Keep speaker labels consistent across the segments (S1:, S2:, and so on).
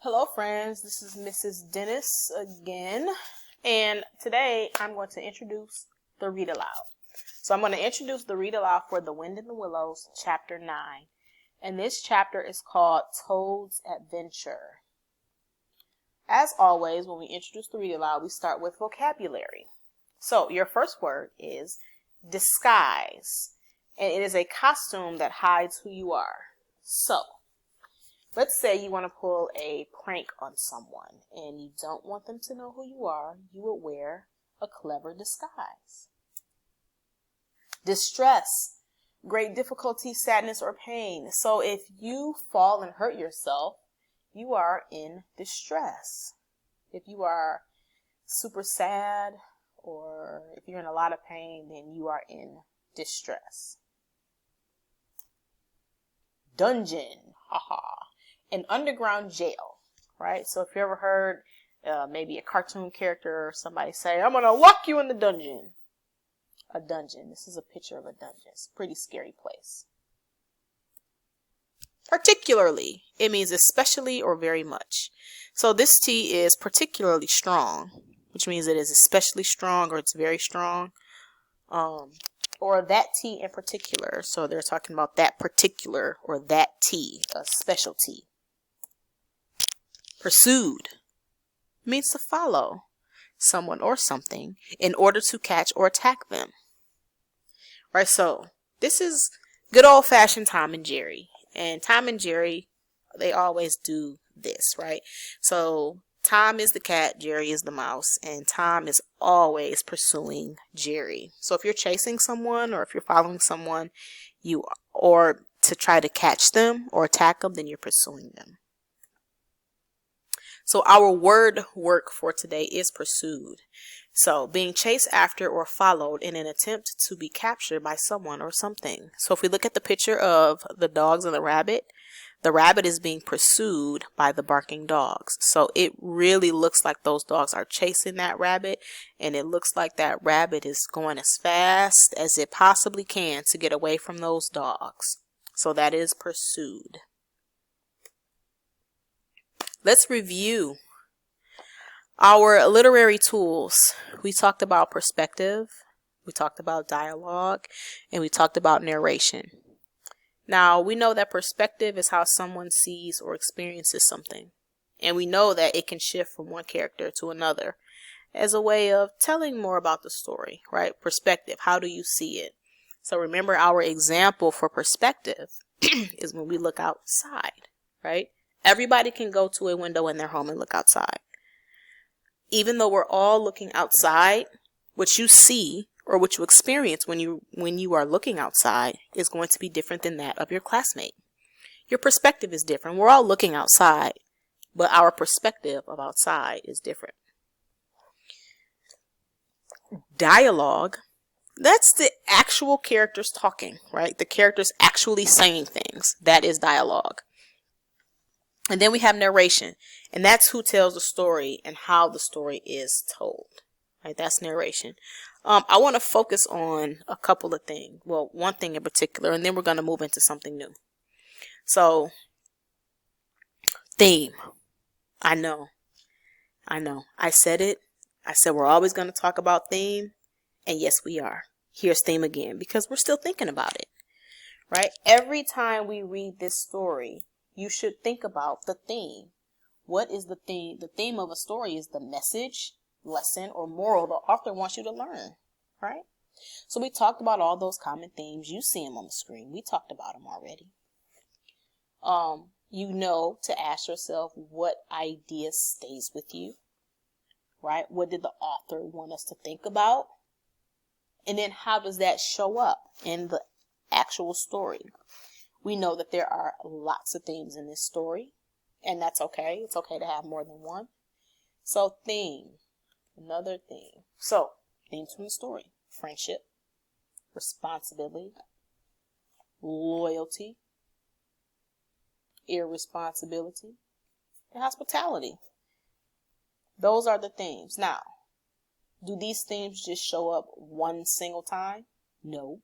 S1: Hello friends, this is Mrs. Dennis again, and today I'm going to introduce the read aloud. So I'm going to introduce the read aloud for The Wind in the Willows, chapter 9, and this chapter is called Toad's Adventure. As always, when we introduce the read aloud, we start with vocabulary. So your first word is disguise, and it is a costume that hides who you are. So let's say you want to pull a prank on someone and you don't want them to know who you are. You would wear a clever disguise. Distress, great difficulty, sadness, or pain. So if you fall and hurt yourself, you are in distress. If you are super sad or if you're in a lot of pain, then you are in distress. Dungeon, haha. An underground jail, right? So if you ever heard maybe a cartoon character or somebody say, I'm going to lock you in the dungeon. A dungeon. This is a picture of a dungeon. It's a pretty scary place. Particularly, it means especially or very much. So this T is particularly strong, which means it is especially strong or it's very strong. Or that T in particular. So they're talking about that particular or that T, a specialty. Pursued means to follow someone or something in order to catch or attack them. Right, so this is good old-fashioned Tom and Jerry. And Tom and Jerry, they always do this, right? So Tom is the cat, Jerry is the mouse, and Tom is always pursuing Jerry. So if you're chasing someone or if you're following someone, or to try to catch them or attack them, then you're pursuing them. So our word work for today is pursued. So being chased after or followed in an attempt to be captured by someone or something. So if we look at the picture of the dogs and the rabbit is being pursued by the barking dogs. So it really looks like those dogs are chasing that rabbit, and it looks like that rabbit is going as fast as it possibly can to get away from those dogs. So that is pursued. Let's review our literary tools. We talked about perspective, we talked about dialogue, and we talked about narration. Now, we know that perspective is how someone sees or experiences something. And we know that it can shift from one character to another as a way of telling more about the story, right? Perspective, how do you see it? So remember, our example for perspective is when we look outside, right? Everybody can go to a window in their home and look outside. Even though we're all looking outside, what you see or what you experience when you are looking outside is going to be different than that of your classmate. Your perspective is different. We're all looking outside, but our perspective of outside is different. Dialogue, that's the actual characters talking, right? The characters actually saying things. That is dialogue. And then we have narration, and that's who tells the story and how the story is told. Right? That's narration. I want to focus on a couple of things. Well, one thing in particular, and then we're going to move into something new. So, theme. I know. I said it. I said we're always going to talk about theme, and yes, we are. Here's theme again, because we're still thinking about it. Right? Every time we read this story, you should think about the theme. What is the theme? The theme of a story is the message, lesson, or moral the author wants you to learn, right? So we talked about all those common themes. You see them on the screen. We talked about them already. You know to ask yourself what idea stays with you, right? What did the author want us to think about? And then how does that show up in the actual story? We know that there are lots of themes in this story, and that's okay. It's okay to have more than one. So theme, another theme. So themes from the story: friendship, responsibility, loyalty, irresponsibility, and hospitality. Those are the themes. Now, do these themes just show up one single time? No.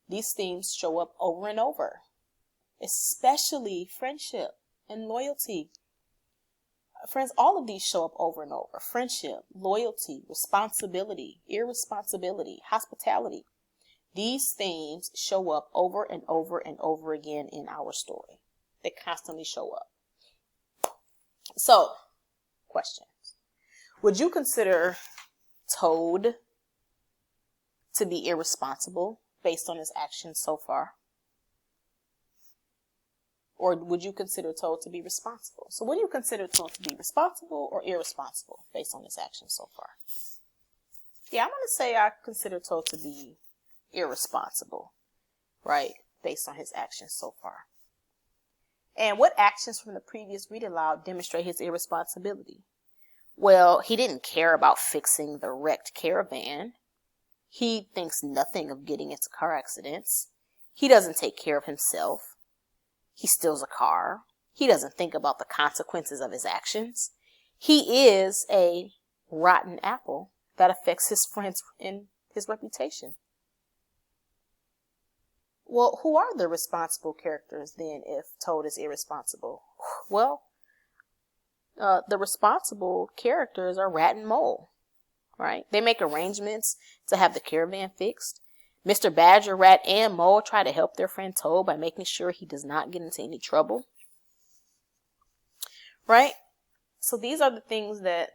S1: These themes show up over and over, especially friendship and loyalty. Friends, all of these show up over and over. Friendship, loyalty, responsibility, irresponsibility, hospitality. These themes show up over and over and over again in our story. They constantly show up. So, questions. Would you consider Toad to be irresponsible based on his actions so far? Or would you consider Toad to be responsible? So would you consider Toad to be responsible or irresponsible based on his actions so far? Yeah, I'm going to say I consider Toad to be irresponsible, right, based on his actions so far. And what actions from the previous read aloud demonstrate his irresponsibility? Well, he didn't care about fixing the wrecked caravan. He thinks nothing of getting into car accidents. He doesn't take care of himself. He steals a car. He doesn't think about the consequences of his actions. He is a rotten apple that affects his friends and his reputation. Well, who are the responsible characters then if Toad is irresponsible? Well, the responsible characters are Rat and Mole, right? They make arrangements to have the caravan fixed. Mr. Badger, Rat, and Mole try to help their friend Toad by making sure he does not get into any trouble. Right? So these are the things that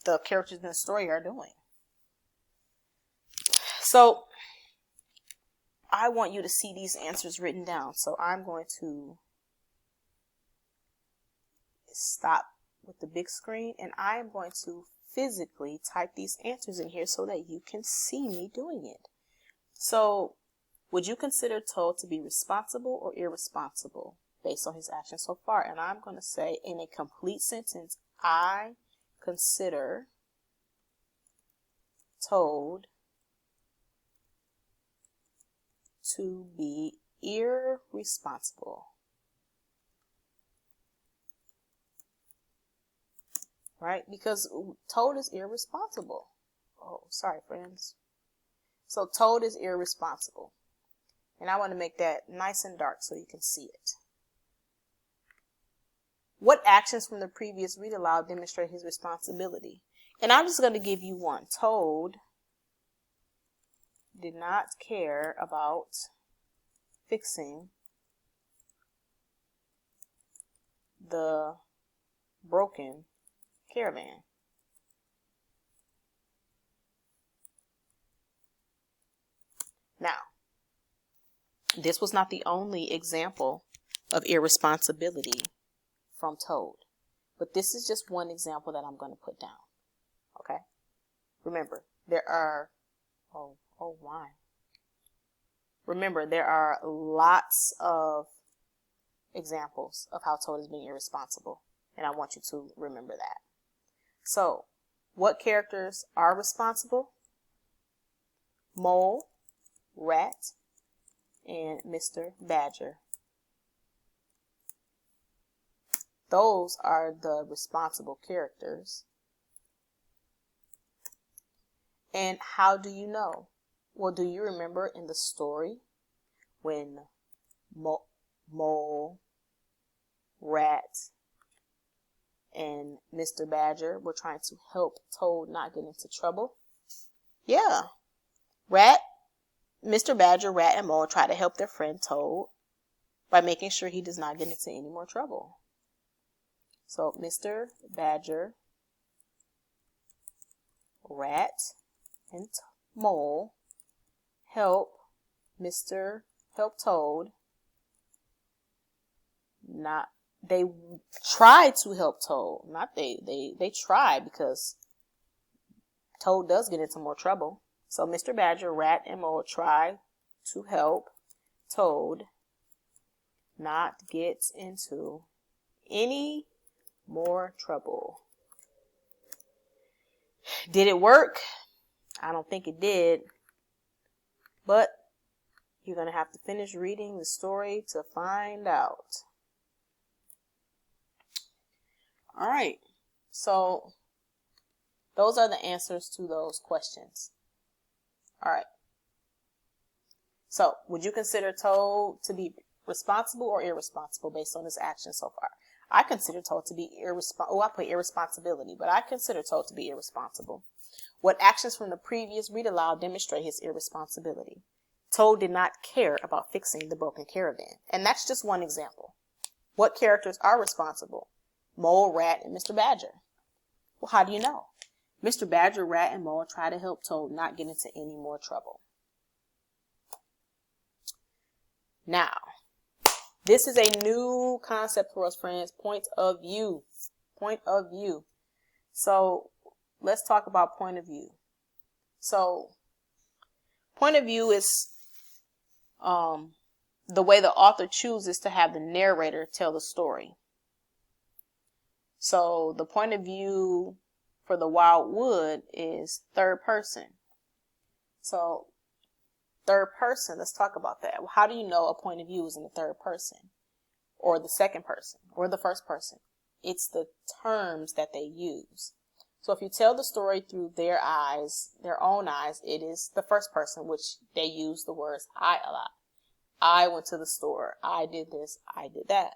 S1: the characters in the story are doing. So I want you to see these answers written down. So I'm going to stop with the big screen and I am going to physically type these answers in here so that you can see me doing it. So, would you consider Toad to be responsible or irresponsible based on his actions so far? And I'm going to say in a complete sentence, I consider Toad to be irresponsible. Right? Because Toad is irresponsible. Oh, sorry, friends. So Toad is irresponsible. And I want to make that nice and dark so you can see it. What actions from the previous read aloud demonstrate his responsibility? And I'm just going to give you one. Toad did not care about fixing the broken caravan. Now, this was not the only example of irresponsibility from Toad, but this is just one example that I'm going to put down. Okay? Remember, there are, Remember, there are lots of examples of how Toad is being irresponsible, and I want you to remember that. So, what characters are responsible? Mole, Rat, and Mr. Badger. Those are the responsible characters. And how do you know? Well, do you remember in the story when Mole, Rat, and Mr. Badger were trying to help Toad not get into trouble? Yeah. Mr. Badger, Rat, and Mole try to help their friend Toad by making sure he does not get into any more trouble. So, Mr. Badger, Rat, and Mole help Toad they try to help Toad. They try because Toad does get into more trouble. So Mr. Badger, Rat, and Mole try to help Toad not get into any more trouble. Did it work? I don't think it did. But you're going to have to finish reading the story to find out. All right, so those are the answers to those questions. All right. So, would you consider Toad to be responsible or irresponsible based on his actions so far? I consider Toad to be irresponsible. Oh, I put irresponsibility, but I consider Toad to be irresponsible. What actions from the previous read aloud demonstrate his irresponsibility? Toad did not care about fixing the broken caravan. And that's just one example. What characters are responsible? Mole, Rat, and Mr. Badger. Well, how do you know? Mr. Badger, Rat, and Mole try to help Toad not get into any more trouble. Now, this is a new concept for us, friends. Point of view. Point of view. So, let's talk about point of view. So, point of view is the way the author chooses to have the narrator tell the story. So, the point of view for the Wild Wood is third person. So, third person, let's talk about that. How do you know a point of view is in the third person? Or the second person? Or the first person? It's the terms that they use. So if you tell the story through their eyes, their own eyes, it is the first person, which they use the words I a lot. I went to the store. I did this. I did that.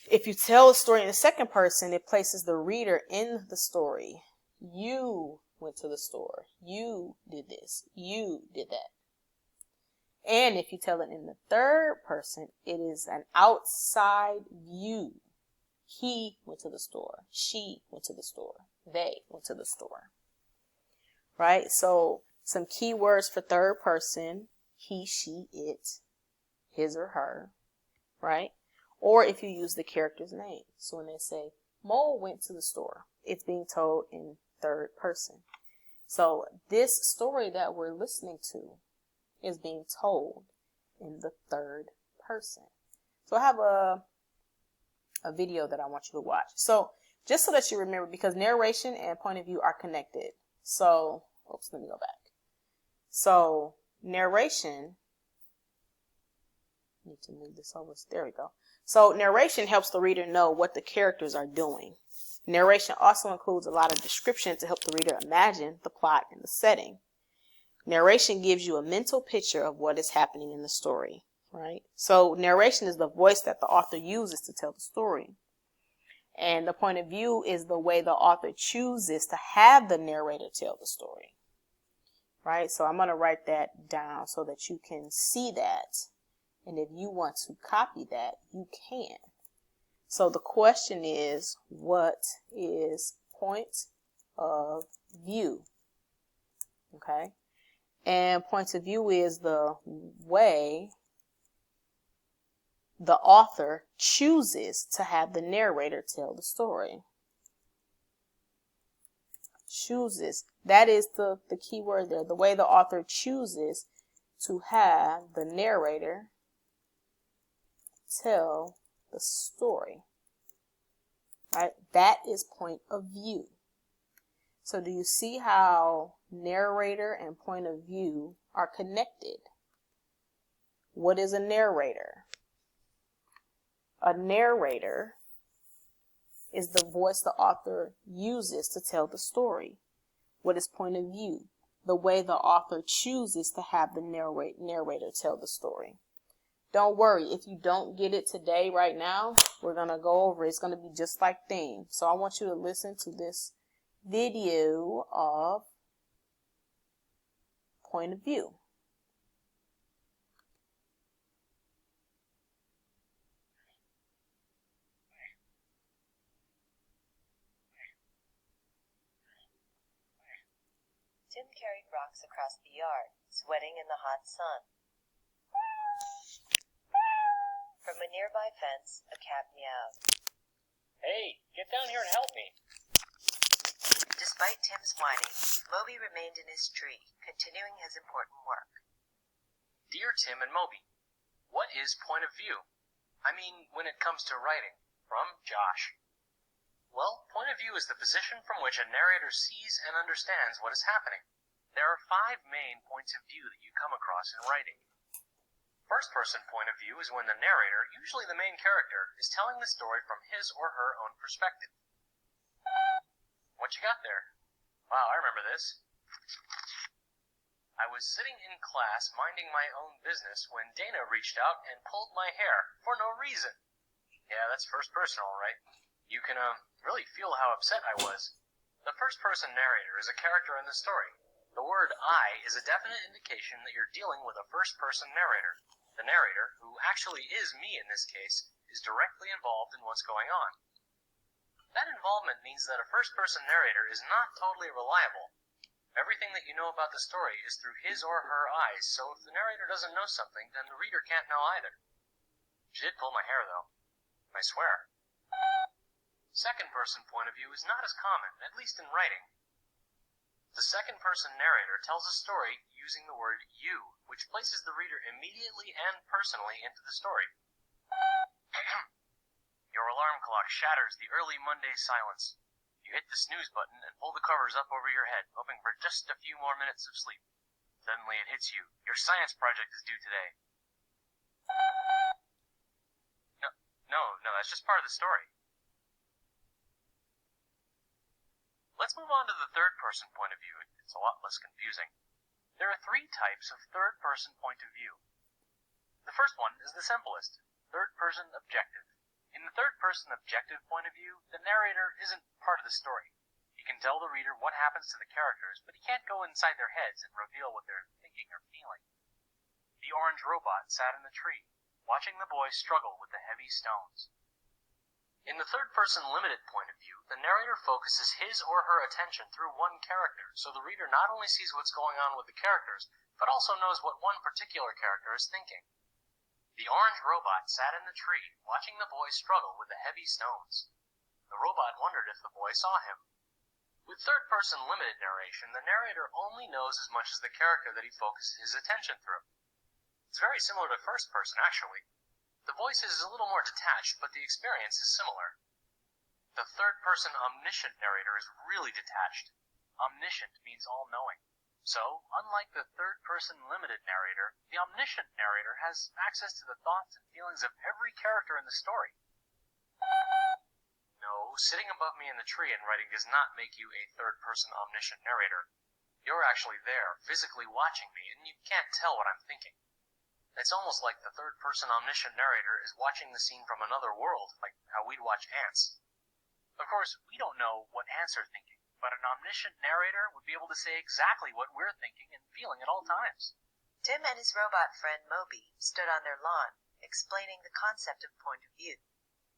S1: If you tell a story in the second person, it places the reader in the story. You went to the store. You did this. You did that. And if you tell it in the third person, it is an outside view. He went to the store. She went to the store. They went to the store. Right? So some key words for third person: he, she, it, his or her. Right? Or if you use the character's name. So when they say, Mole went to the store, it's being told in third person. So this story that we're listening to is being told in the third person. So I have a video that I want you to watch. So just so that you remember, because narration and point of view are connected. So, oops, let me go back. So narration, I need to move this over. There we go. So narration helps the reader know what the characters are doing. Narration also includes a lot of description to help the reader imagine the plot and the setting. Narration gives you a mental picture of what is happening in the story, right? So narration is the voice that the author uses to tell the story. And the point of view is the way the author chooses to have the narrator tell the story, right? So I'm going to write that down so that you can see that. And if you want to copy that, you can. So the question is, what is point of view? Okay. And point of view is the way the author chooses to have the narrator tell the story. Chooses. That is the key word there. The way the author chooses to have the narrator tell the story. Right? That is point of view. So do you see how narrator and point of view are connected? What is a narrator? A narrator is the voice the author uses to tell the story. What is point of view? The way the author chooses to have the narrator tell the story. Don't worry, if you don't get it today, right now, we're going to go over it. It's going to be just like theme. So I want you to listen to this video of point of view.
S2: Tim carried rocks across the yard, sweating in the hot sun. From a nearby fence, a cat meowed.
S3: Hey, get down here and help me.
S2: Despite Tim's whining, Moby remained in his tree, continuing his important work.
S3: Dear Tim and Moby, what is point of view? I mean, when it comes to writing. From Josh. Well, point of view is the position from which a narrator sees and understands what is happening. There are 5 main points of view that you come across in writing. First-person point of view is when the narrator, usually the main character, is telling the story from his or her own perspective. What you got there? Wow, I remember this. I was sitting in class minding my own business when Dana reached out and pulled my hair for no reason. Yeah, that's first person, all right. You can, really feel how upset I was. The first-person narrator is a character in the story. The word I is a definite indication that you're dealing with a first-person narrator. The narrator, who actually is me in this case, is directly involved in what's going on. That involvement means that a first-person narrator is not totally reliable. Everything that you know about the story is through his or her eyes, so if the narrator doesn't know something, then the reader can't know either. She did pull my hair, though. I swear. Second-person point of view is not as common, at least in writing. The second-person narrator tells a story using the word you, which places the reader immediately and personally into the story. Your alarm clock shatters the early Monday silence. You hit the snooze button and pull the covers up over your head, hoping for just a few more minutes of sleep. Suddenly it hits you. Your science project is due today. No, that's just part of the story. Let's move on to the third-person point of view. It's a lot less confusing. There are 3 types of third-person point of view. The first one is the simplest, third-person objective. In the third-person objective point of view, the narrator isn't part of the story. He can tell the reader what happens to the characters, but he can't go inside their heads and reveal what they're thinking or feeling. The orange robot sat in the tree, watching the boy struggle with the heavy stones. In the third-person limited point of view, the narrator focuses his or her attention through one character, so the reader not only sees what's going on with the characters, but also knows what one particular character is thinking. The orange robot sat in the tree, watching the boy struggle with the heavy stones. The robot wondered if the boy saw him. With third-person limited narration, the narrator only knows as much as the character that he focuses his attention through. It's very similar to first-person, actually. The voice is a little more detached, but the experience is similar. The third-person omniscient narrator is really detached. Omniscient means all-knowing. So, unlike the third-person limited narrator, the omniscient narrator has access to the thoughts and feelings of every character in the story. No, sitting above me in the tree and writing does not make you a third-person omniscient narrator. You're actually there, physically watching me, and you can't tell what I'm thinking. It's almost like the third-person omniscient narrator is watching the scene from another world, like how we'd watch ants. Of course, we don't know what ants are thinking, but an omniscient narrator would be able to say exactly what we're thinking and feeling at all times.
S2: Tim and his robot friend Moby stood on their lawn, explaining the concept of point of view.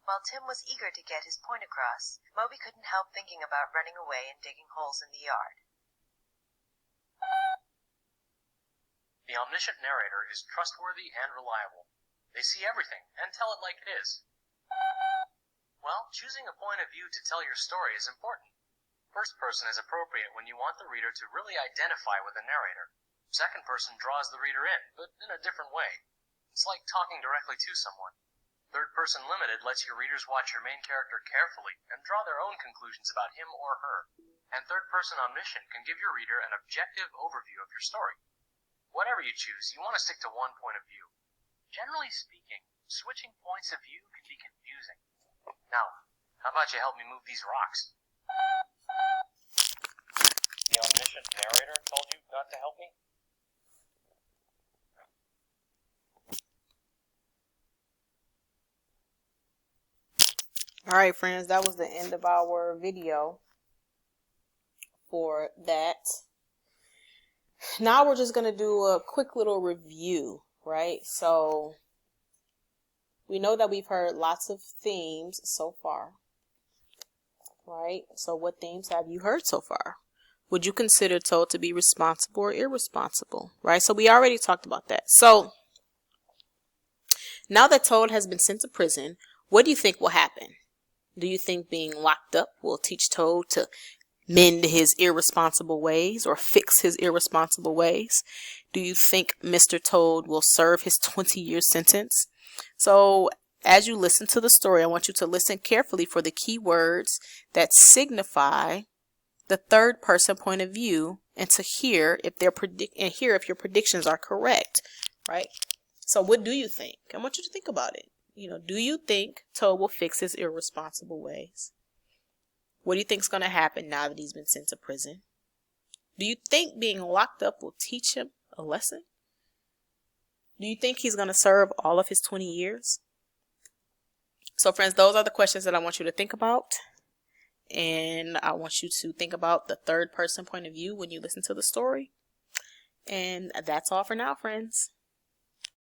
S2: While Tim was eager to get his point across, Moby couldn't help thinking about running away and digging holes in the yard.
S3: The omniscient narrator is trustworthy and reliable. They see everything and tell it like it is. Well, choosing a point of view to tell your story is important. First person is appropriate when you want the reader to really identify with the narrator. Second person draws the reader in, but in a different way. It's like talking directly to someone. Third person limited lets your readers watch your main character carefully and draw their own conclusions about him or her. And third person omniscient can give your reader an objective overview of your story. Whatever you choose, you want to stick to one point of view. Generally speaking, switching points of view can be confusing. Now, how about you help me move these rocks? The omniscient narrator told you not to help me?
S1: All right, friends, that was the end of our video for that. Now we're just going to do a quick little review, right? So we know that we've heard lots of themes so far, right? So what themes have you heard so far? Would you consider Toad to be responsible or irresponsible, right? So we already talked about that. So now that Toad has been sent to prison, what do you think will happen? Do you think being locked up will teach Toad to mend his irresponsible ways or fix his irresponsible ways? Do you think Mr. Toad will serve his 20-year sentence? So as you listen to the story, I want you to listen carefully for the key words that signify the third person point of view and to hear if if your predictions are correct, right? So what do you think? I want you to think about it. Do you think Toad will fix his irresponsible ways? What do you think is going to happen now that he's been sent to prison? Do you think being locked up will teach him a lesson? Do you think he's going to serve all of his 20 years? So, friends, those are the questions that I want you to think about. And I want you to think about the third person point of view when you listen to the story. And that's all for now, friends.